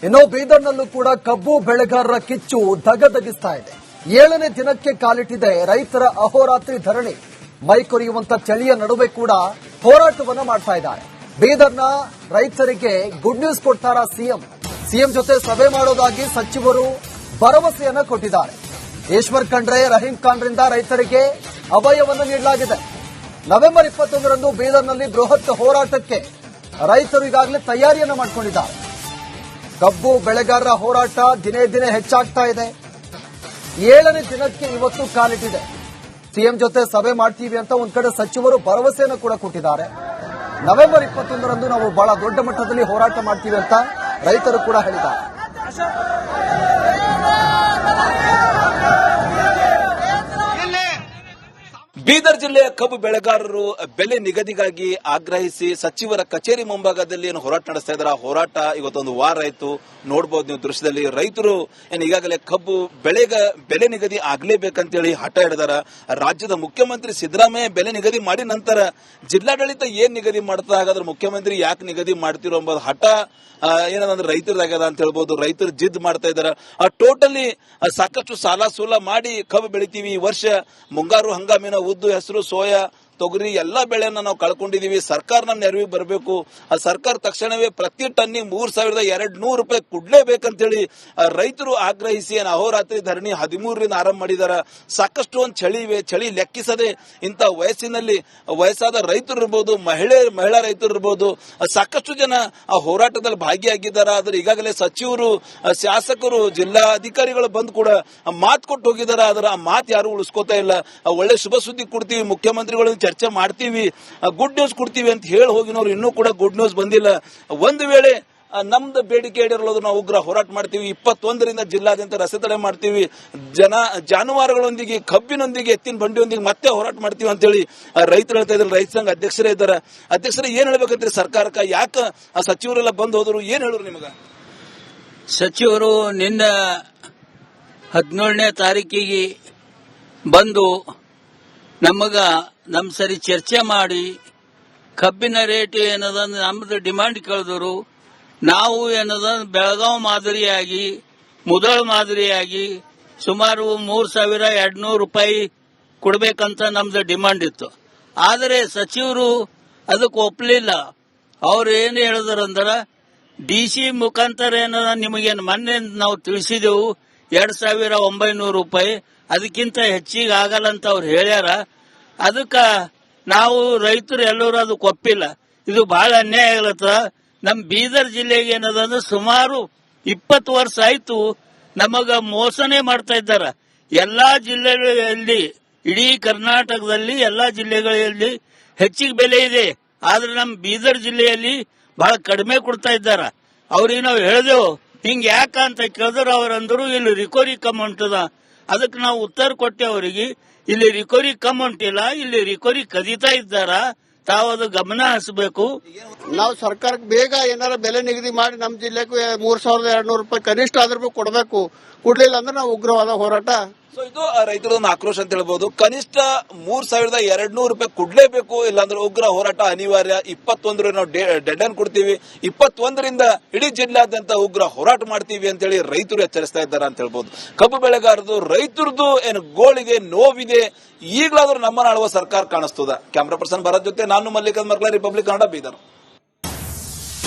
ಇನ್ನು ಬೀದರ್ನಲ್ಲೂ ಕೂಡ ಕಬ್ಬು ಬೆಳೆಗಾರರ ಕಿಚ್ಚು ಧಗಧಗಿಸ್ತಾ ಇದೆ. 7ನೇ ದಿನಕ್ಕೆ ಕಾಲಿಟ್ಟಿದೆ ರೈತರ ಅಹೋರಾತ್ರಿ ಧರಣಿ. ಮೈ ಕೊರೆಯುವಂತ ಚಳಿಯ ನಡುವೆ ಕೂಡ ಹೋರಾಟವನ್ನ ಮಾಡ್ತಾ ಇದ್ದಾರೆ. ಬೀದರ್ನ ರೈತರಿಗೆ ಗುಡ್ ನ್ಯೂಸ್ ಕೊಡ್ತಾರ ಸಿಎಂ ಜೊತೆ ಸಭೆ ಮಾಡೋದಾಗಿ ಸಚಿವರು ಭರವಸೆಯನ್ನ ಕೊಟ್ಟಿದ್ದಾರೆ. ಈಶ್ವರ್ ಖಂಡ್ರೆ, ರಹೀಂ ಖಾನ್ರಿಂದ ರೈತರಿಗೆ ಅಭಯವನ್ನು ನೀಡಲಾಗಿದೆ. ನವೆಂಬರ್ 21ರಂದು ಬೀದರ್ನಲ್ಲಿ ಬೃಹತ್ ಹೋರಾಟಕ್ಕೆ ರೈತರು ಈಗಾಗಲೇ ತಯಾರಿಯನ್ನ ಮಾಡಿಕೊಂಡಿದ್ದಾರೆ. ಕಬ್ಬು ಬೆಳೆಗಾರರ ಹೋರಾಟ ದಿನೇ ದಿನೇ ಹೆಚ್ಚಾಗ್ತಾ ಇದೆ. 7ನೇ ದಿನಕ್ಕೆ ಇವತ್ತು ಕಾಲಿಟ್ಟಿದೆ. ಸಿಎಂ ಜೊತೆ ಸಭೆ ಮಾಡ್ತೀವಿ ಅಂತ ಒಂದ್ ಕಡೆ ಸಚಿವರು ಭರವಸೆಯನ್ನು ಕೂಡ ಕೊಟ್ಟಿದ್ದಾರೆ. ನವೆಂಬರ್ 21ರಂದು ನಾವು ಬಹಳ ದೊಡ್ಡ ಮಟ್ಟದಲ್ಲಿ ಹೋರಾಟ ಮಾಡ್ತೀವಿ ಅಂತ ರೈತರು ಕೂಡ ಹೇಳಿದ್ದಾರೆ. ಬೀದರ್ ಜಿಲ್ಲೆಯ ಕಬ್ಬು ಬೆಳೆಗಾರರು ಬೆಲೆ ನಿಗದಿಗಾಗಿ ಆಗ್ರಹಿಸಿ ಸಚಿವರ ಕಚೇರಿ ಮುಂಭಾಗದಲ್ಲಿ ಏನು ಹೋರಾಟ ನಡೆಸ್ತಾ ಇದ್ದಾರೆ. ಆ ಹೋರಾಟ ಇವತ್ತೊಂದು ವಾರ ಆಯಿತು. ನೋಡಬಹುದು ನೀವು ದೃಶ್ಯದಲ್ಲಿ. ರೈತರು ಈಗಾಗಲೇ ಕಬ್ಬು ಬೆಲೆ ನಿಗದಿ ಆಗ್ಲೇಬೇಕಂತೇಳಿ ಹಠ ಹಿಡಿದಾರ. ರಾಜ್ಯದ ಮುಖ್ಯಮಂತ್ರಿ ಸಿದ್ದರಾಮಯ್ಯ ಬೆಲೆ ನಿಗದಿ ಮಾಡಿ ನಂತರ ಜಿಲ್ಲಾಡಳಿತ ಏನ್ ನಿಗದಿ ಮಾಡ್ತಾ, ಹಾಗಾದ್ರೆ ಮುಖ್ಯಮಂತ್ರಿ ಯಾಕೆ ನಿಗದಿ ಮಾಡ್ತಿರೋ ಎಂಬುದು ಹಠ ಏನಂದ್ರೆ ರೈತರದಾಗ್ಯದ ಅಂತ ಹೇಳ್ಬೋದು. ರೈತರು ಜಿದ್ ಮಾಡ್ತಾ ಇದಾರೆ. ಟೋಟಲಿ ಸಾಕಷ್ಟು ಸಾಲ ಸೂಲ ಮಾಡಿ ಕಬ್ಬು ಬೆಳಿತೀವಿ. ಈ ವರ್ಷ ಮುಂಗಾರು ಹಂಗಾಮಿನ ಉದ್ದು, ಹೆಸರು, ಸೋಯಾ, ತೊಗರಿ ಎಲ್ಲಾ ಬೆಳೆಯನ್ನ ನಾವು ಕಳ್ಕೊಂಡಿದೀವಿ. ಸರ್ಕಾರ ನಮ್ಮ ನೆರವಿಗೆ ಬರಬೇಕು. ಆ ಸರ್ಕಾರ ತಕ್ಷಣವೇ ಪ್ರತಿ ಟನ್ನಿಗೆ 3,200 ರೂಪಾಯಿ ಕೊಡ್ಲೇಬೇಕಂತೇಳಿ ರೈತರು ಆಗ್ರಹಿಸಿ ಅಹೋರಾತ್ರಿ ಧರಣಿ 13ರಿಂದ ಆರಂಭ ಮಾಡಿದಾರ. ಸಾಕಷ್ಟು ಒಂದು ಚಳಿ ಲೆಕ್ಕಿಸದೆ ಇಂಥ ವಯಸ್ಸಿನಲ್ಲಿ ವಯಸ್ಸಾದ ರೈತರು ಇರ್ಬೋದು, ಮಹಿಳಾ ರೈತರು ಇರ್ಬೋದು, ಸಾಕಷ್ಟು ಜನ ಆ ಹೋರಾಟದಲ್ಲಿ ಭಾಗಿಯಾಗಿದ್ದಾರೆ. ಆದ್ರೆ ಈಗಾಗಲೇ ಸಚಿವರು, ಶಾಸಕರು, ಜಿಲ್ಲಾ ಅಧಿಕಾರಿಗಳು ಬಂದು ಕೂಡ ಮಾತು ಕೊಟ್ಟು ಹೋಗಿದ್ದಾರೆ. ಆದ್ರೆ ಆ ಮಾತು ಯಾರು ಉಳಿಸ್ಕೋತಾ ಇಲ್ಲ. ಒಳ್ಳೆ ಶುಭ ಸುದ್ದಿ ಕೊಡ್ತೀವಿ, ಮುಖ್ಯಮಂತ್ರಿಗಳು ಚರ್ಚೆ ಮಾಡ್ತೀವಿ, ಗುಡ್ ನ್ಯೂಸ್ ಕೊಡ್ತೀವಿ ಅಂತ ಹೇಳಿ ಹೋಗಿನವ್ರು ಇನ್ನೂ ಕೂಡ ಗುಡ್ ನ್ಯೂಸ್ ಬಂದಿಲ್ಲ. ಒಂದು ವೇಳೆ ನಮ್ದು ಬೇಡಿಕೆ ಈಡೇರಲು ನಾವು ಉಗ್ರ ಹೋರಾಟ ಮಾಡ್ತೀವಿ. 21ರಿಂದ ಜಿಲ್ಲಾದ್ಯಂತ ರಸ್ತೆ ತಡೆ ಮಾಡ್ತೀವಿ. ಜಾನುವಾರುಗಳೊಂದಿಗೆ, ಕಬ್ಬಿನೊಂದಿಗೆ, ಎತ್ತಿನ ಬಂಡಿಯೊಂದಿಗೆ ಮತ್ತೆ ಹೋರಾಟ ಮಾಡ್ತೀವಿ ಅಂತೇಳಿ ರೈತರು ಹೇಳ್ತಾ ಇದ್ದಾರೆ. ರೈತ ಸಂಘ ಅಧ್ಯಕ್ಷರೇ ಇದ್ದಾರೆ. ಅಧ್ಯಕ್ಷರೇ, ಏನ್ ಹೇಳ್ಬೇಕಂತ್ರಿ ಸರ್ಕಾರಕ್ಕೆ? ಯಾಕೆ ಆ ಸಚಿವರೆಲ್ಲ ಬಂದು ಹೋದ್ರು? ಏನ್ ಹೇಳಿದ್ರು ನಿಮಗ? ಸಚಿವರು ನಿನ್ನೆ 17ನೇ ತಾರೀಕಿಗೆ ಬಂದು ನಮ್ ಸರಿ ಚರ್ಚೆ ಮಾಡಿ ಕಬ್ಬಿನ ರೇಟ್ ಏನದ ನಮ್ದು ಡಿಮಾಂಡ್ ಕೇಳಿದ್ರು. ನಾವು ಏನದ ಬೆಳಗಾವಿ ಮಾದರಿಯಾಗಿ, ಮುದೋಳ ಮಾದರಿಯಾಗಿ ಸುಮಾರು 3,200 ರೂಪಾಯಿ ಕೊಡ್ಬೇಕಂತ ನಮ್ದು ಡಿಮಾಂಡ್ ಇತ್ತು. ಆದರೆ ಸಚಿವರು ಅದಕ್ಕೆ ಒಪ್ಪಲಿಲ್ಲ. ಅವ್ರು ಏನು ಹೇಳಿದ್ರಂದ್ರ DC ಮುಖಾಂತರ ಏನದ ನಿಮಗೇನು ಮೊನ್ನೆ ನಾವು ತಿಳಿಸಿದೆವು 2,900 ರೂಪಾಯಿ, ಅದಕ್ಕಿಂತ ಹೆಚ್ಚಿಗೆ ಆಗಲ್ಲ ಅಂತ ಅವ್ರು ಹೇಳ್ಯಾರ. ಅದಕ್ಕ ನಾವು ರೈತರು ಎಲ್ಲರೂ ಅದಕ್ಕೆ ಒಪ್ಪಿಲ್ಲ. ಇದು ಬಹಳ ಅನ್ಯಾಯ ಆಗ್ಲತ್ತ. ನಮ್ ಬೀದರ್ ಜಿಲ್ಲೆಗೆ ಏನದಂದ್ರೆ ಸುಮಾರು 20 ವರ್ಷ ಆಯ್ತು ನಮಗ ಮೋಸನೆ ಮಾಡ್ತಾ ಇದ್ದಾರ. ಎಲ್ಲಾ ಜಿಲ್ಲೆಗಳಲ್ಲಿ, ಇಡೀ ಕರ್ನಾಟಕದಲ್ಲಿ ಎಲ್ಲಾ ಜಿಲ್ಲೆಗಳಲ್ಲಿ ಹೆಚ್ಚಿಗೆ ಬೆಲೆ ಇದೆ. ಆದ್ರೆ ನಮ್ ಬೀದರ್ ಜಿಲ್ಲೆಯಲ್ಲಿ ಬಹಳ ಕಡಿಮೆ ಕೊಡ್ತಾ ಇದ್ದಾರ. ಅವ್ರಿಗೆ ನಾವು ಹೇಳಿದೆವು ಹಿಂಗ್ ಯಾಕ ಅಂತ ಕೇಳಿದ್ರು ಅವ್ರಂದ್ರು ಇಲ್ಲಿ ರಿಕವರಿ ಕಮ್ ಉಂಟದ. ಅದಕ್ಕೆ ನಾವು ಉತ್ತರ ಕೊಟ್ಟೆ ಅವರಿಗೆ, ಇಲ್ಲಿ ರಿಕವರಿ ಕಮ್ ಉಂಟಿಲ್ಲ, ಇಲ್ಲಿ ರಿಕವರಿ ಕದೀತಾ ಇದ್ದಾರ, ತಾವು ಅದು ಗಮನ ಹರಿಸಬೇಕು. ನಾವು ಸರ್ಕಾರಕ್ಕೆ ಬೇಗ ಏನಾರ ಬೆಲೆ ನಿಗದಿ ಮಾಡಿ ನಮ್ಮ ಜಿಲ್ಲೆಗೂ 3,200 ರೂಪಾಯಿ ಕನಿಷ್ಠ ಆದ್ರೂ ಕೊಡಬೇಕು. ಕೊಡ್ಲಿಲ್ಲ ಅಂದ್ರೆ ನಾವು ಉಗ್ರವಾದ ಹೋರಾಟ. ಇದು ರೈತರದೊಂದು ಆಕ್ರೋಶ ಅಂತ ಹೇಳ್ಬೋದು. ಕನಿಷ್ಠ 3,200 ರೂಪಾಯಿ ಕೊಡ್ಲೇಬೇಕು, ಇಲ್ಲಾಂದ್ರೆ ಉಗ್ರ ಹೋರಾಟ ಅನಿವಾರ್ಯ. 21 ನಾವು ಡೆಡ್ ಲೈನ್ ಕೊಡ್ತೀವಿ. 21ರಿಂದ ಇಡೀ ಜಿಲ್ಲಾದ್ಯಂತ ಉಗ್ರ ಹೋರಾಟ ಮಾಡ್ತೀವಿ ಅಂತೇಳಿ ರೈತರು ಎಚ್ಚರಿಸ್ತಾ ಇದ್ದಾರೆ ಅಂತ ಹೇಳ್ಬೋದು. ಕಬ್ಬು ಬೆಳೆಗಾರದು, ರೈತರದು ಏನು ಗೋಳಿಗೆ ನೋವಿದೆ. ಈಗಲಾದ್ರೂ ನಮ್ಮನ್ನ ಆಳುವ ಸರ್ಕಾರ ಕಾಣಿಸ್ತದ. ಕ್ಯಾಮ್ರಾ ಪರ್ಸನ್ ಭರತ್ ಜೊತೆ ನಾನು ಮಲ್ಲಿಕಾರ್ಜುನ್ ಮರ್ಕಲ, ರಿಪಬ್ಲಿಕ್ ಕನ್ನಡ, ಬೀದರ್.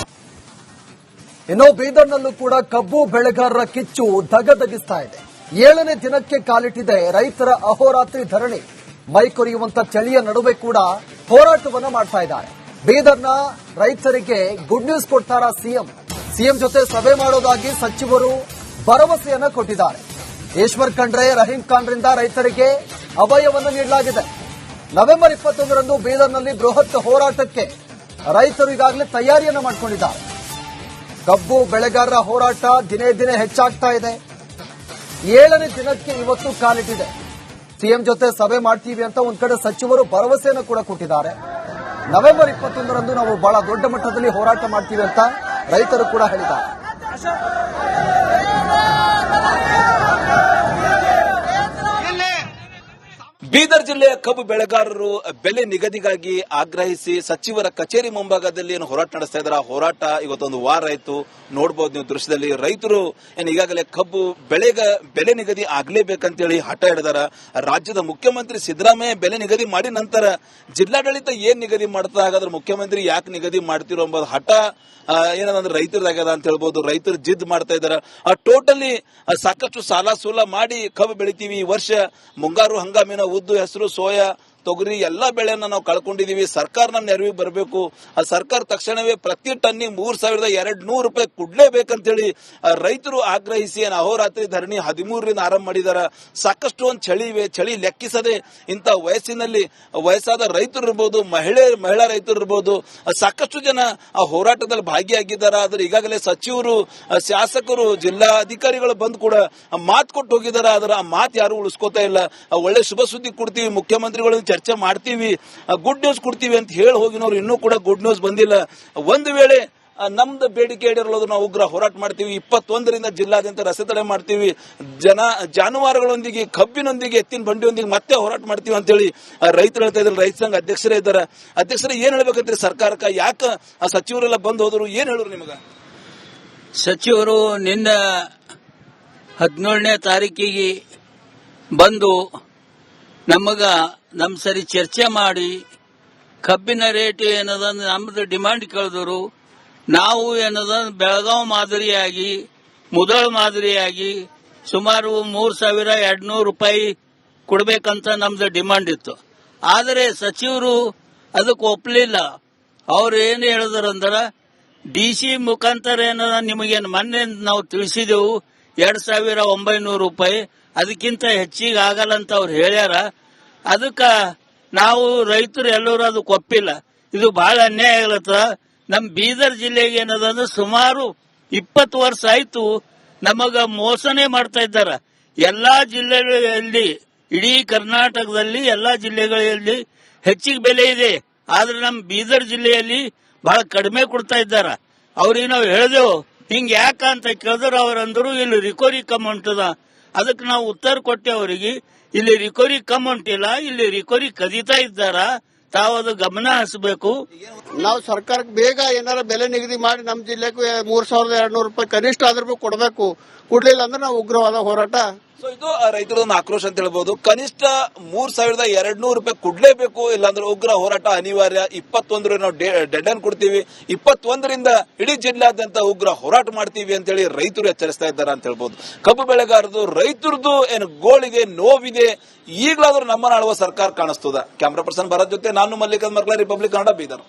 ಇನ್ನು ಬೀದರ್ನಲ್ಲೂ ಕೂಡ ಕಬ್ಬು ಬೆಳೆಗಾರರ ಕಿಚ್ಚು ಧಗಧಗಿಸ್ತಾ ಇದೆ. 7ನೇ ದಿನಕ್ಕೆ ಕಾಲಿಟ್ಟಿದೆ ರೈತರ ಅಹೋರಾತ್ರಿ ಧರಣಿ. ಮೈ ಕೊರೆಯುವಂತ ಚಳಿಯ ನಡುವೆ ಕೂಡ ಹೋರಾಟವನ್ನ ಮಾಡ್ತಾ ಇದ್ದಾರೆ. ಬೀದರ್ನ ರೈತರಿಗೆ ಗುಡ್ ನ್ಯೂಸ್ ಕೊಡ್ತಾರ ಸಿಎಂ ಜೊತೆ ಸಭೆ ಮಾಡೋದಾಗಿ ಸಚಿವರು ಭರವಸೆಯನ್ನ ಕೊಟ್ಟಿದ್ದಾರೆ. ಈಶ್ವರ್ ಖಂಡ್ರೆ, ರಹೀಂ ಖಾನ್ರಿಂದ ರೈತರಿಗೆ ಅಭಯವನ್ನು ನೀಡಲಾಗಿದೆ. ನವೆಂಬರ್ 21ರಂದು ಬೀದರ್ನಲ್ಲಿ ಬೃಹತ್ ಹೋರಾಟಕ್ಕೆ ರೈತರು ಈಗಾಗಲೇ ತಯಾರಿಯನ್ನ ಮಾಡಿಕೊಂಡಿದ್ದಾರೆ. ಕಬ್ಬು ಬೆಳೆಗಾರರ ಹೋರಾಟ ದಿನೇ ದಿನೇ ಹೆಚ್ಚಾಗ್ತಾ ಇದೆ. 7ನೇ ದಿನಕ್ಕೆ ಇವತ್ತು ಕಾಲಿಟ್ಟಿದೆ. ಸಿಎಂ ಜೊತೆ ಸಭೆ ಮಾಡ್ತೀವಿ ಅಂತ ಒಂದ್ ಕಡೆ ಸಚಿವರು ಭರವಸೆಯನ್ನು ಕೂಡ ಕೊಟ್ಟಿದ್ದಾರೆ. ನವೆಂಬರ್ 21ರಂದು ನಾವು ಬಹಳ ದೊಡ್ಡ ಮಟ್ಟದಲ್ಲಿ ಹೋರಾಟ ಮಾಡ್ತೀವಿ ಅಂತ ರೈತರು ಕೂಡ ಹೇಳಿದ್ದಾರೆ. ಬೀದರ್ ಜಿಲ್ಲೆಯ ಕಬ್ಬು ಬೆಳೆಗಾರರು ಬೆಲೆ ನಿಗದಿಗಾಗಿ ಆಗ್ರಹಿಸಿ ಸಚಿವರ ಕಚೇರಿ ಮುಂಭಾಗದಲ್ಲಿ ಏನು ಹೋರಾಟ ನಡೆಸ್ತಾ ಇದ್ದಾರೆ. ಆ ಹೋರಾಟ ಇವತ್ತೊಂದು ವಾರ ಆಯ್ತು. ನೋಡಬಹುದು ನೀವು ದೃಶ್ಯದಲ್ಲಿ. ರೈತರು ಏನು ಈಗಾಗಲೇ ಕಬ್ಬು ಬೆಲೆ ನಿಗದಿ ಆಗ್ಲೇಬೇಕಂತೇಳಿ ಹಠ ಹಿಡಿದಾರ. ರಾಜ್ಯದ ಮುಖ್ಯಮಂತ್ರಿ ಸಿದ್ದರಾಮಯ್ಯ ಬೆಲೆ ನಿಗದಿ ಮಾಡಿ ನಂತರ ಜಿಲ್ಲಾಡಳಿತ ಏನ್ ನಿಗದಿ ಮಾಡ್ತಾ, ಹಾಗಾದ್ರೆ ಮುಖ್ಯಮಂತ್ರಿ ಯಾಕೆ ನಿಗದಿ ಮಾಡ್ತಿರೋ ಎಂಬುದು ಹಠ ಏನಂದ್ರೆ ರೈತರದಾಗ್ಯದ ಅಂತ ಹೇಳ್ಬೋದು. ರೈತರು ಜಿದ್ ಮಾಡ್ತಾ ಇದಾರೆ. ಟೋಟಲಿ ಸಾಕಷ್ಟು ಸಾಲ ಸೂಲ ಮಾಡಿ ಕಬ್ಬು ಬೆಳಿತೀವಿ. ಈ ವರ್ಷ ಮುಂಗಾರು ಹಂಗಾಮಿನ ಉದ್ದು, ಹೆಸರು, ಸೋಯಾ, ತೊಗರಿ ಎಲ್ಲಾ ಬೆಳೆಯನ್ನ ನಾವು ಕಳ್ಕೊಂಡಿದೀವಿ. ಸರ್ಕಾರ ನಮ್ಮ ನೆರವಿಗೆ ಬರಬೇಕು. ಆ ಸರ್ಕಾರ ತಕ್ಷಣವೇ ಪ್ರತಿ ಟನ್ನಿಗೆ 3,200 ರೂಪಾಯಿ ಕೊಡ್ಲೇಬೇಕಂತೇಳಿ ರೈತರು ಆಗ್ರಹಿಸಿ ಅಹೋರಾತ್ರಿ ಧರಣಿ 13ರಿಂದ ಆರಂಭ ಮಾಡಿದಾರ. ಸಾಕಷ್ಟು ಒಂದು ಚಳಿ ಲೆಕ್ಕಿಸದೆ ಇಂಥ ವಯಸ್ಸಾದ ರೈತರು ಇರ್ಬೋದು, ಮಹಿಳಾ ರೈತರು ಇರ್ಬೋದು, ಸಾಕಷ್ಟು ಜನ ಆ ಹೋರಾಟದಲ್ಲಿ ಭಾಗಿಯಾಗಿದ್ದಾರೆ. ಆದ್ರೆ ಈಗಾಗಲೇ ಸಚಿವರು, ಶಾಸಕರು, ಜಿಲ್ಲಾ ಅಧಿಕಾರಿಗಳು ಬಂದು ಕೂಡ ಮಾತು ಕೊಟ್ಟು ಹೋಗಿದ್ದಾರೆ. ಆದ್ರೆ ಆ ಮಾತು ಯಾರು ಉಳಿಸ್ಕೋತಾ ಇಲ್ಲ. ಒಳ್ಳೆ ಶುಭ ಸುದ್ದಿ ಕೊಡ್ತೀವಿ, ಮುಖ್ಯಮಂತ್ರಿಗಳು ಚರ್ಚೆ ಮಾಡ್ತೀವಿ, ಗುಡ್ ನ್ಯೂಸ್ ಕೊಡ್ತೀವಿ ಅಂತ ಹೇಳಿ ಹೋಗಿನವ್ರು ಇನ್ನೂ ಕೂಡ ಗುಡ್ ನ್ಯೂಸ್ ಬಂದಿಲ್ಲ. ಒಂದು ವೇಳೆ ನಮ್ದು ಬೇಡಿಕೆ ಈಡೇರಲು ನಾವು ಉಗ್ರ ಹೋರಾಟ ಮಾಡ್ತೀವಿ. 21ರಿಂದ ಜಿಲ್ಲಾದ್ಯಂತ ರಸ್ತೆ ತಡೆ ಮಾಡ್ತೀವಿ. ಜಾನುವಾರುಗಳೊಂದಿಗೆ, ಕಬ್ಬಿನೊಂದಿಗೆ, ಎತ್ತಿನ ಬಂಡಿಯೊಂದಿಗೆ ಮತ್ತೆ ಹೋರಾಟ ಮಾಡ್ತೀವಿ ಅಂತೇಳಿ ರೈತರು ಹೇಳ್ತಾ ಇದ್ದಾರೆ. ರೈತ ಸಂಘ ಅಧ್ಯಕ್ಷರೇ ಇದ್ದಾರೆ. ಅಧ್ಯಕ್ಷರೇ ಏನ್ ಹೇಳ್ಬೇಕಂತ್ರಿ ಸರ್ಕಾರಕ್ಕೆ? ಯಾಕೆ ಆ ಸಚಿವರೆಲ್ಲ ಬಂದು ಹೋದ್ರು? ಏನ್ ಹೇಳೋರು ನಿಮಗ? ಸಚಿವರು ನಿನ್ನ 17ನೇ ತಾರೀಕಿಗೆ ಬಂದು ನಮ್ಮ ಸರಿ ಚರ್ಚೆ ಮಾಡಿ ಕಬ್ಬಿನ ರೇಟ್ ಏನದ ನಮ್ದು ಡಿಮಾಂಡ್ ಕೇಳಿದ್ರು. ನಾವು ಏನದ ಬೆಳಗಾವಿ ಮಾದರಿಯಾಗಿ, ಮುದೋಳ ಮಾದರಿಯಾಗಿ ಸುಮಾರು 3,200 ರೂಪಾಯಿ ಕೊಡ್ಬೇಕಂತ ನಮ್ದು ಡಿಮಾಂಡ್ ಇತ್ತು. ಆದರೆ ಸಚಿವರು ಅದಕ್ಕೆ ಒಪ್ಪಲಿಲ್ಲ. ಅವ್ರು ಏನು ಹೇಳಿದ್ರಂದ್ರ DC ಮುಖಾಂತರ ಏನದ ನಿಮಗೇನು ಮೊನ್ನೆ ನಾವು ತಿಳಿಸಿದೆವು 2,900 ರೂಪಾಯಿ, ಅದಕ್ಕಿಂತ ಹೆಚ್ಚಿಗೆ ಆಗಲ್ಲ ಅಂತ ಅವ್ರು ಹೇಳ್ಯಾರ. ಅದಕ್ಕ ನಾವು ರೈತರು ಎಲ್ಲರೂ ಅದಕ್ಕೆ ಒಪ್ಪಿಲ್ಲ. ಇದು ಬಹಳ ಅನ್ಯಾಯ ಆಗ್ಲತ್ತ. ನಮ್ ಬೀದರ್ ಜಿಲ್ಲೆಗೆ ಏನದಂದ್ರೆ ಸುಮಾರು 20 ವರ್ಷ ಆಯ್ತು ನಮಗ ಮೋಸನೆ ಮಾಡ್ತಾ ಇದ್ದಾರ. ಎಲ್ಲಾ ಜಿಲ್ಲೆಗಳಲ್ಲಿ, ಇಡೀ ಕರ್ನಾಟಕದಲ್ಲಿ ಎಲ್ಲಾ ಜಿಲ್ಲೆಗಳಲ್ಲಿ ಹೆಚ್ಚಿಗೆ ಬೆಲೆ ಇದೆ. ಆದ್ರೆ ನಮ್ ಬೀದರ್ ಜಿಲ್ಲೆಯಲ್ಲಿ ಬಹಳ ಕಡಿಮೆ ಕೊಡ್ತಾ ಇದ್ದಾರ. ಅವ್ರಿಗೆ ನಾವು ಹೇಳಿದೆವು ಹಿಂಗ್ ಯಾಕ ಅಂತ ಕೇಳಿದ್ರು ಅವ್ರಂದ್ರು ಇಲ್ಲಿ ರಿಕವರಿ ಕಮ್ ಉಂಟದ. ಅದಕ್ಕೆ ನಾವು ಉತ್ತರ ಕೊಟ್ಟೆ ಅವರಿಗೆ, ಇಲ್ಲಿ ರಿಕವರಿ ಕಮ್ ಉಂಟಿಲ್ಲ, ಇಲ್ಲಿ ರಿಕವರಿ ಕದೀತಾ ಇದ್ದಾರ, ತಾವದು ಗಮನ ಹರಿಸಬೇಕು. ನಾವು ಸರ್ಕಾರಕ್ಕೆ ಬೇಗ ಏನಾರ ಬೆಲೆ ನಿಗದಿ ಮಾಡಿ ನಮ್ಮ ಜಿಲ್ಲೆಗೂ 3,200 ರೂಪಾಯಿ ಕನಿಷ್ಠ ಆದ್ರೂ ಕೊಡಬೇಕು. ಕೊಡ್ಲಿಲ್ಲ ಅಂದ್ರೆ ನಾವು ಉಗ್ರವಾದ ಹೋರಾಟ. ಸೊ ಇದು ರೈತರೊಂದು ಆಕ್ರೋಶ ಅಂತ ಹೇಳ್ಬೋದು. ಕನಿಷ್ಠ 3,200 ರೂಪಾಯಿ ಕೊಡ್ಲೇಬೇಕು, ಇಲ್ಲಾಂದ್ರೆ ಉಗ್ರ ಹೋರಾಟ ಅನಿವಾರ್ಯ. 21 ನಾವು ಡೆಡ್ ಲೈನ್ ಕೊಡ್ತೀವಿ. 21ರಿಂದ ಇಡೀ ಜಿಲ್ಲಾದ್ಯಂತ ಉಗ್ರ ಹೋರಾಟ ಮಾಡ್ತೀವಿ ಅಂತೇಳಿ ರೈತರು ಎಚ್ಚರಿಸ್ತಾ ಇದ್ದಾರೆ ಅಂತ ಹೇಳ್ಬೋದು. ಕಬ್ಬು ಬೆಳೆಗಾರದು, ರೈತರದು ಏನು ಗೋಳಿಗೆ ನೋವಿದೆ. ಈಗಲಾದ್ರೂ ನಮ್ಮನ್ನ ಆಳುವ ಸರ್ಕಾರ ಕಾಣಿಸ್ತದ. ಕ್ಯಾಮ್ರಾ ಪರ್ಸನ್ ಭರತ್ ಜೊತೆ ನಾನು ಮಲ್ಲಿಕಾರ್ಜುನ್ ಮರ್ಕಲ, ರಿಪಬ್ಲಿಕ್ ಕನ್ನಡ, ಬೀದರ್.